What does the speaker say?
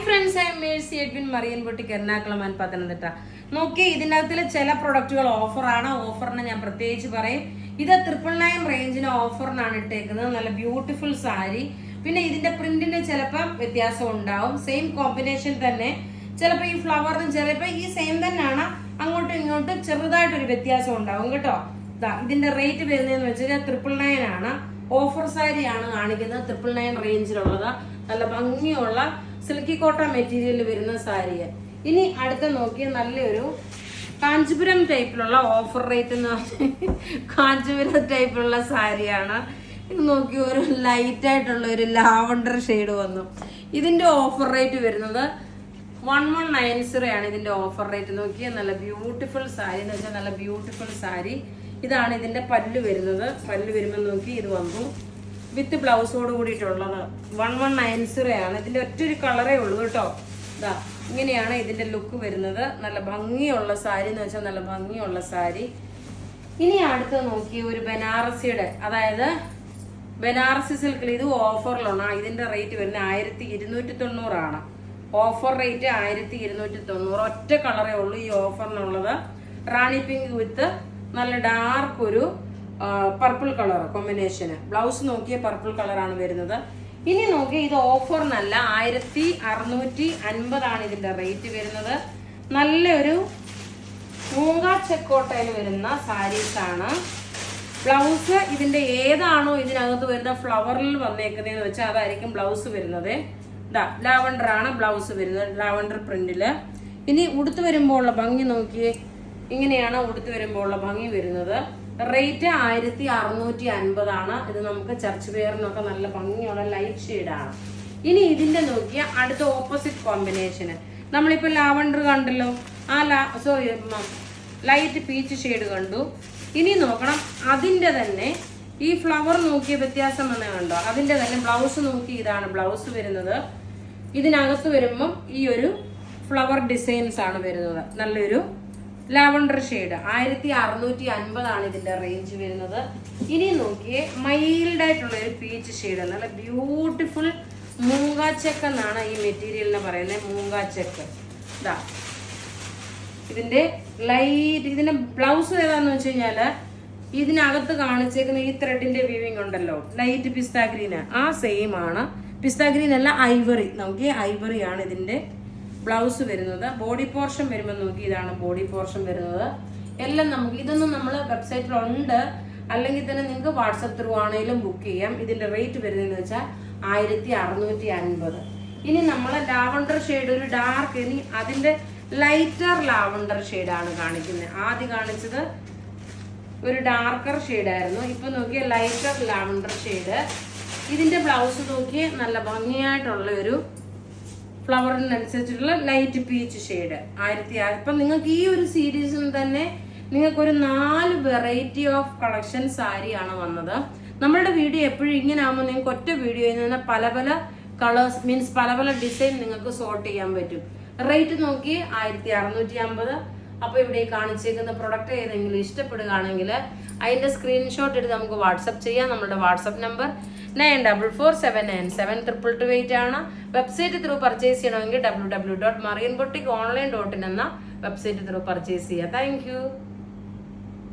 Friends, I M Mercy Edwin, marine boutique, Ernakulam and Pathanamthitta. നോക്കി, ഇതിനകത്തിൽ ചില പ്രൊഡക്റ്റുകൾ ഓഫറാണ്. ഓഫറിന് ഞാൻ പ്രത്യേകിച്ച് പറയും. ഇത് 999 റേഞ്ചിന് ഓഫറിനാണ് ഇട്ടേക്കുന്നത്. നല്ല ബ്യൂട്ടിഫുൾ സാരി. പിന്നെ ഇതിന്റെ പ്രിന്റിന് ചിലപ്പോൾ വ്യത്യാസം ഉണ്ടാവും. സെയിം കോമ്പിനേഷൻ തന്നെ. ചിലപ്പോൾ ഈ ഫ്ലവറിന് ചിലപ്പോൾ ഈ സെയിം തന്നെയാണ്, അങ്ങോട്ടും ഇങ്ങോട്ടും ചെറുതായിട്ടൊരു വ്യത്യാസം ഉണ്ടാവും കേട്ടോ. ഇതിന്റെ റേറ്റ് വരുന്നതെന്ന് വെച്ചാൽ 999 ആണ്. ഓഫർ സാരിയാണ് കാണിക്കുന്നത്. 999 റേഞ്ചിലുള്ളത്. നല്ല ഭംഗിയുള്ള സിൽക്കി കോട്ടൺ മെറ്റീരിയൽ വരുന്ന സാരി. ഇനി അടുത്ത നോക്കിയ നല്ലൊരു കാഞ്ചീപുരം ടൈപ്പിലുള്ള ഓഫർ റേറ്റ് എന്ന് പറഞ്ഞാൽ കാഞ്ചീപുരം ടൈപ്പിലുള്ള സാരിയാണ്. ഇത് നോക്കി, ഒരു ലൈറ്റ് ആയിട്ടുള്ള ഒരു ലാവണ്ടർ ഷെയ്ഡ് വന്നു. ഇതിന്റെ ഓഫർ റേറ്റ് വരുന്നത് 1190 ആണ്. ഇതിന്റെ ഓഫർ റേറ്റ് നോക്കിയാൽ നല്ല ബ്യൂട്ടിഫുൾ സാരി എന്ന് വെച്ചാൽ നല്ല ബ്യൂട്ടിഫുൾ സാരി. ഇതാണ് ഇതിന്റെ പല്ല് വരുന്നത്. പല്ല് വരുമ്പോൾ നോക്കി, ഇത് വന്നു വിത്ത് ബ്ലൗസോട് കൂടിയിട്ടുള്ളത്. 1190 ആണ്. ഇതിന്റെ ഒറ്റൊരു കളറേ ഉള്ളൂ കേട്ടോ. ഇതാ ഇങ്ങനെയാണ് ഇതിന്റെ ലുക്ക് വരുന്നത്. നല്ല ഭംഗിയുള്ള സാരി എന്ന് വെച്ചാൽ നല്ല ഭംഗിയുള്ള സാരി. ഇനി അടുത്ത് നോക്കി, ഒരു ബനാറസിയുടെ, അതായത് ബനാറസി സിൽക്കിൽ ഇത് ഓഫറിലാണ്. ഇതിന്റെ റേറ്റ് വരുന്നത് 1290 ആണ്. Offer rate 1290. ഒറ്റ കളറേ ഉള്ളൂ ഈ ഓഫറിനുള്ളത്. റാണി പിങ്ക് വിത്ത് നല്ല ഡാർക്ക് ഒരു പർപ്പിൾ കളർ കോമ്പിനേഷന്. ബ്ലൗസ് നോക്കിയ പർപ്പിൾ കളറാണ് വരുന്നത്. ഇനി നോക്കി, ഇത് ഓഫറിനല്ല, 1650 ആണ് ഇതിന്റെ റേറ്റ് വരുന്നത്. നല്ലൊരു മൂങ്ങ ചെക്കോട്ടയിൽ വരുന്ന സാരീസ് ആണ്. ബ്ലൗസ് ഇതിന്റെ ഏതാണോ ഇതിനകത്ത് വരുന്ന ഫ്ലവറിൽ വന്നേക്കുന്നതെന്ന് വെച്ചാൽ അതായിരിക്കും ബ്ലൗസ് വരുന്നത്. ലാവണ്ടർ ആണ് ബ്ലൗസ് വരുന്നത്, ലാവണ്ടർ പ്രിന്റില്. ഇനി ഉടുത്ത് വരുമ്പോൾ ഉള്ള ഭംഗി നോക്കിയേ, ഇങ്ങനെയാണ് ഉടുത്ത് വരുമ്പോൾ ഉള്ള ഭംഗി വരുന്നത്. റേറ്റ് 1650 ആണ്. ഇത് നമുക്ക് ചർച്ച് വെയറിനൊക്കെ നല്ല ഭംഗിയുള്ള ലൈറ്റ് ഷെയ്ഡാണ്. ഇനി ഇതിന്റെ നോക്കിയ അടുത്ത ഓപ്പോസിറ്റ് കോമ്പിനേഷന്, നമ്മളിപ്പോ ലാവണ്ടർ കണ്ടല്ലോ, ലൈറ്റ് പീച്ച് ഷെയ്ഡ് കണ്ടു. ഇനി നോക്കണം, അതിന്റെ തന്നെ ഈ ഫ്ലവർ നോക്കിയ വ്യത്യാസം വന്ന കണ്ടോ. അതിന്റെ തന്നെ ബ്ലൗസ് നോക്കി, ഇതാണ് ബ്ലൗസ് വരുന്നത്. ഇതിനകത്ത് വരുമ്പം ഈ ഒരു ഫ്ലവർ ഡിസൈൻസ് ആണ് വരുന്നത്. നല്ലൊരു ലാവണ്ടർ ഷെയ്ഡ്. 1650 ആണ് ഇതിന്റെ റേഞ്ച് വരുന്നത്. ഇനി നോക്കിയേ, മൈൽഡ് ആയിട്ടുള്ള ഒരു പീച്ച് ഷെയ്ഡ്, നല്ല ബ്യൂട്ടിഫുൾ മൂങ്കാച്ചെക്ക് എന്നാണ് ഈ മെറ്റീരിയലിനെ പറയുന്നത്. മൂങ്കാച്ചെക്ക്. ഇതാ ഇതിന്റെ ലൈറ്റ്. ഇതിന്റെ ബ്ലൗസ് ഏതാന്ന് വെച്ച് കഴിഞ്ഞാല് ഇതിനകത്ത് കാണിച്ചേക്കുന്ന ഈ ത്രെഡിന്റെ വീവിങ് ഉണ്ടല്ലോ, ലൈറ്റ് പിസ്ത ഗ്രീന്, ആ സെയിം ആണ്. പിസ്ത ഗ്രീൻ അല്ല, ഐവറി. നോക്കി, ഐവറി ആണ് ഇതിന്റെ ബ്ലൗസ് വരുന്നത്. ബോഡി പോർഷൻ വരുമ്പോൾ നോക്കി, ഇതാണ് ബോഡി പോർഷൻ വരുന്നത്. എല്ലാം നമുക്ക് ഇതൊന്നും നമ്മൾ വെബ്സൈറ്റിലുണ്ട്, അല്ലെങ്കിൽ തന്നെ നിങ്ങൾക്ക് വാട്സപ്പ് ത്രൂ ആണെങ്കിലും ബുക്ക് ചെയ്യാം. ഇതിന്റെ റേറ്റ് വരുന്നതെന്ന് വെച്ചാൽ 1650. ഇനി നമ്മൾ ലാവണ്ടർ ഷെയ്ഡ്, ഒരു ഡാർക്ക്, ഇനി അതിന്റെ ലൈറ്റർ ലാവണ്ടർ ഷെയ്ഡാണ് കാണിക്കുന്നത്. ആദ്യം കാണിച്ചത് ഒരു ഡാർക്കർ ഷെയ്ഡായിരുന്നു. ഇപ്പൊ നോക്കിയ ലൈറ്റർ ലാവണ്ടർ ഷെയ്ഡ്. ഇതിന്റെ ബ്ലൗസ് നോക്കിയ നല്ല ഭംഗിയായിട്ടുള്ള ഒരു ഫ്ലവറിനനുസരിച്ചിട്ടുള്ള ലൈറ്റ് പീച്ച് ഷെയ്ഡ്. ഇപ്പൊ നിങ്ങൾക്ക് ഈ ഒരു സീരീസിൽ തന്നെ നിങ്ങൾക്കൊരു 4 വെറൈറ്റി ഓഫ് കളക്ഷൻ സാരിയാണ് വന്നത്. നമ്മളുടെ വീഡിയോ എപ്പോഴും ഇങ്ങനെ ആകുമ്പോൾ നിങ്ങൾക്ക് ഒറ്റ വീഡിയോയിൽ നിന്ന് പല പല കളേഴ്സ്, മീൻസ് പല പല ഡിസൈൻ നിങ്ങൾക്ക് സോർട്ട് ചെയ്യാൻ പറ്റും. റേറ്റ് നോക്കി 1650. അപ്പൊ ഇവിടെ കാണിച്ചേക്കുന്ന പ്രൊഡക്റ്റ് ഏതെങ്കിലും ഇഷ്ടപ്പെടുകയാണെങ്കിൽ അതിന്റെ സ്ക്രീൻഷോട്ട് എടുത്ത് നമുക്ക് വാട്സപ്പ് ചെയ്യാം. നമ്മുടെ വാട്സപ്പ് നമ്പർ 9447972228 ആണ്. വെബ്സൈറ്റ് ത്രൂ പർച്ചേസ് ചെയ്യണമെങ്കിൽ www.marianboutique.online.in എന്ന വെബ്സൈറ്റ് ത്രൂ പർച്ചേസ് ചെയ്യുക. Thank you.